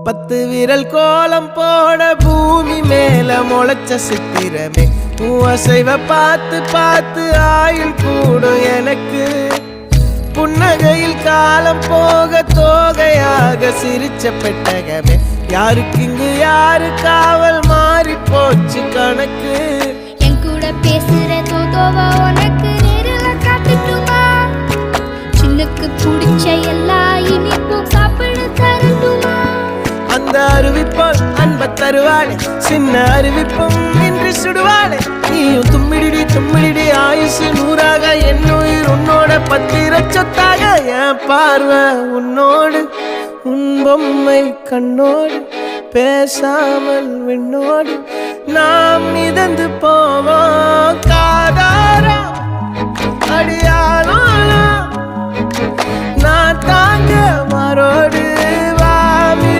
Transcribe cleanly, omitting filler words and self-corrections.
10 விரல் கோலம் போட பூமி மேல முளைச்ச சித்திரமே அசைவ பார்த்து பார்த்து ஆயுள் கூடும் எனக்கு புன்னகையில் காலம் போக தோகையாக சிரிச்ச பெட்டகமே யாருக்கு இங்கு யாரு காவல் மாறி போச்சு கணக்கு என் கூட பேசுற தோதோவா உனக்கு நேரில் காட்டுட்டுமா சின்னுக்கு பிடிச்ச எல்லா இனிப்பும் சாப்பிட தரட்டுமா அந்த அறிவிப்பால் அன்ப தருவாளே சின்ன அறிவிப்பும் இன்று சுடுவாளே நீயும் தும்மிடி தும்மிடி ஆயுசு 100ஆக என் உயிர் உன்னோட 10 சொத்தாக என் பார்வை உன்னோடு உன் பொம்மை கண்ணோடு பேசாமல் விண்ணோடு நாம் மிதந்து போவோம் காதாரா அடியாளோ நான் தாங்க மாறோடு